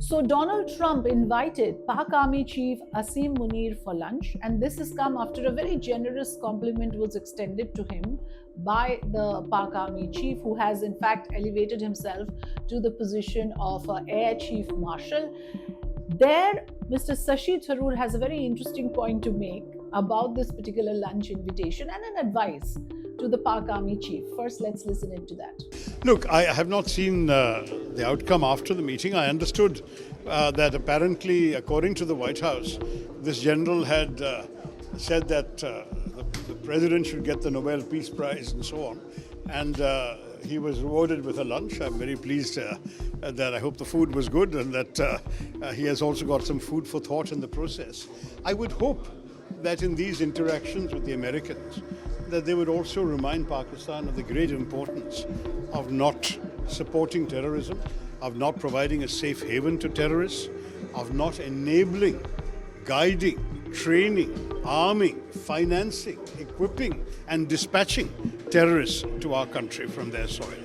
So Donald Trump invited Pak Army Chief Asim Munir for lunch, and this has come after a very generous compliment was extended to him by the Pak Army Chief, who has in fact elevated himself to the position of Air Chief Marshal. There, Mr. Shashi Tharoor has a very interesting point to make about this particular lunch invitation and an advice to the Pak Army Chief. First, let's listen into that. Look, I have not seen the outcome after the meeting. I understood that apparently, according to the White House, this general had said that the president should get the Nobel Peace Prize and so on. And he was rewarded with a lunch. I'm very pleased that I hope the food was good and that he has also got some food for thought in the process. I would hope that in these interactions with the Americans, that they would also remind Pakistan of the great importance of not supporting terrorism, of not providing a safe haven to terrorists, of not enabling, guiding, training, arming, financing, equipping, and dispatching terrorists to our country from their soil.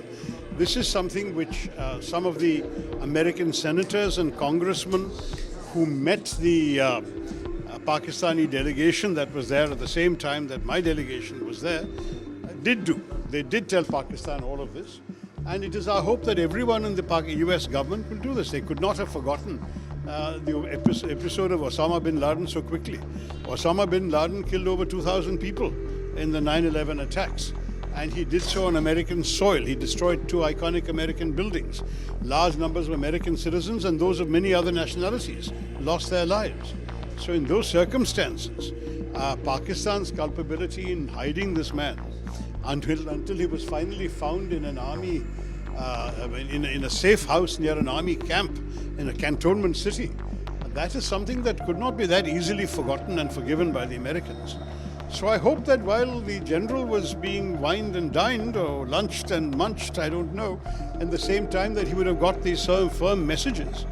This is something which some of the American senators and congressmen who met the Pakistani delegation that was there at the same time that my delegation was there did do. They did tell Pakistan all of this. And it is our hope that everyone in the US government will do this. They could not have forgotten the episode of Osama bin Laden so quickly. Osama bin Laden killed over 2,000 people in the 9/11 attacks. And he did so on American soil. He destroyed 2 iconic American buildings. Large numbers of American citizens and those of many other nationalities lost their lives. So in those circumstances, Pakistan's culpability in hiding this man until he was finally found in an army, in a safe house near an army camp in a cantonment city, that is something that could not be that easily forgotten and forgiven by the Americans. So I hope that while the general was being wined and dined or lunched and munched, I don't know, at the same time that he would have got these firm messages,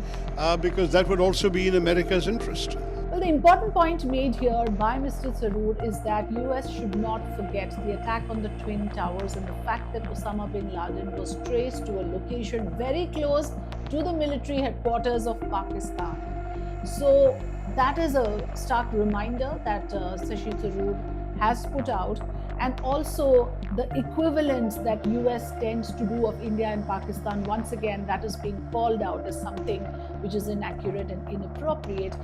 because that would also be in America's interest. Well, the important point made here by Mr. Tharoor is that US should not forget the attack on the Twin Towers and the fact that Osama bin Laden was traced to a location very close to the military headquarters of Pakistan. So that is a stark reminder that Shashi Tharoor has put out, and also the equivalence that US tends to do of India and Pakistan, once again, that is being called out as something which is inaccurate and inappropriate.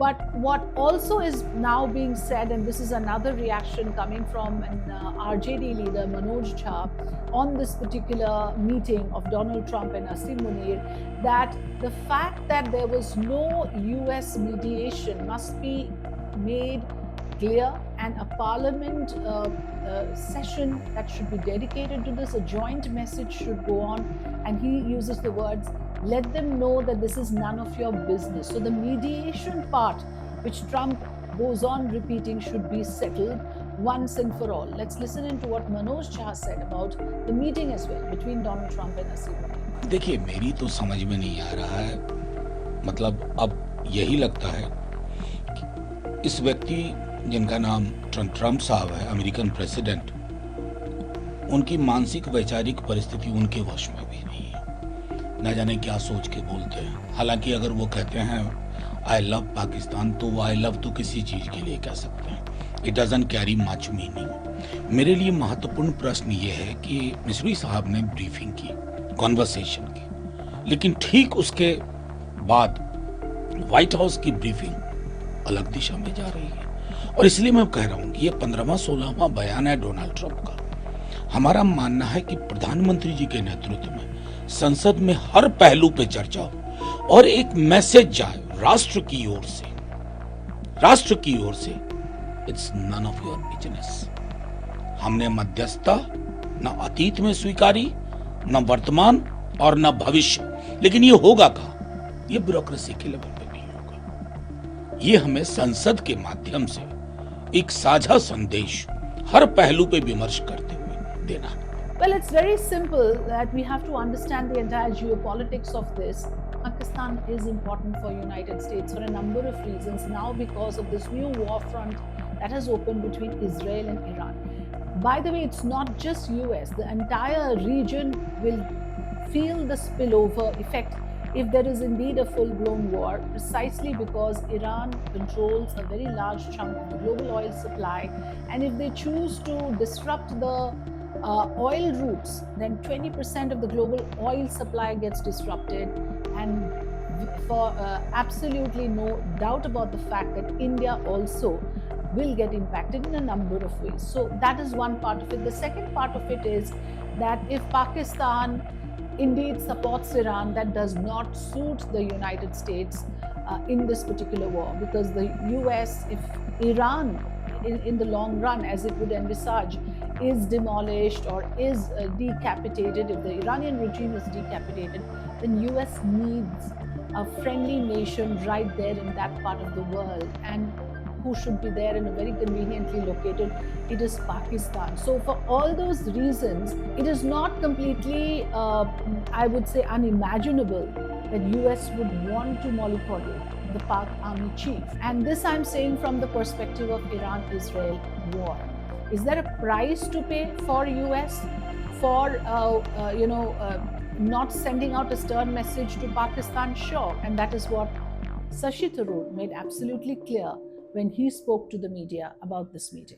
But what also is now being said, and this is another reaction coming from an RJD leader, Manoj Jha, on this particular meeting of Donald Trump and Asim Munir, that the fact that there was no US mediation must be made clear, and a parliament session that should be dedicated to this, a joint message should go on, and he uses the words, let them know that this is none of your business. So the mediation part, which Trump goes on repeating, should be settled once and for all. Let's listen into what Manoj Jha said about the meeting as well between Donald Trump and Asim Munir. देखिए, मेरी तो समझ में नहीं आ रहा है, मतलब अब यही लगता है कि इस व्यक्ति जिनका नाम ट्रम्प साहब है, अमेरिकन प्रेसिडेंट, उनकी मानसिक वैचारिक परिस्थिति उनके वश में भी नहीं है। न जाने क्या सोच के बोलते हैं। हालांकि अगर वो कहते हैं आई लव पाकिस्तान, तो वो आई लव तो किसी चीज के लिए कह सकते हैं। It doesn't carry much meaning. मेरे लिए महत्वपूर्ण प्रश्न ये है कि मिस्री साहब ने ब्रीफिंग की, कॉन्वर्सेशन की, लेकिन ठीक उसके बाद व्हाइट हाउस की ब्रीफिंग अलग दिशा में जा रही है। और इसलिए मैं कह रहा हूं कि ये 15वां 16वां बयान है डोनाल्ड ट्रंप का। हमारा मानना है कि प्रधानमंत्री जी के नेतृत्व में संसद में हर पहलू पे चर्चा हो और एक मैसेज जाए राष्ट्र की ओर से, it's none of your business. हमने मध्यस्थता न अतीत में स्वीकारी, न वर्तमान और न भविष्य, लेकिन ये होगा कहाँ? ये ब्यूरोक्रेसी के लेवल पे नहीं होगा। ये हमें संसद के माध्यम से एक साझा संदेश हर पहलू पे विमर्श करते हुए देना है। Well, it's very simple that we have to understand the entire geopolitics of this. Pakistan is important for United States for a number of reasons now because of this new war front that has opened between Israel and Iran. By the way, it's not just US. The entire region will feel the spillover effect if there is indeed a full-blown war, precisely because Iran controls a very large chunk of the global oil supply, and if they choose to disrupt the oil routes, then 20% of the global oil supply gets disrupted, and for absolutely no doubt about the fact that India also will get impacted in a number of ways. So that is one part of it. The second part of it is that if Pakistan indeed supports Iran, that does not suit the United States in this particular war, because the US, if Iran in the long run, as it would envisage, is demolished or is decapitated, if the Iranian regime is decapitated, then US needs a friendly nation right there in that part of the world. And who should be there and very conveniently located? It is Pakistan. So for all those reasons, it is not completely, I would say, unimaginable that US would want to mollycoddle the Pak army chief. And this I'm saying from the perspective of Iran-Israel war. Is there a price to pay for US for, not sending out a stern message to Pakistan? Sure. And that is what Shashi Tharoor made absolutely clear when he spoke to the media about this meeting.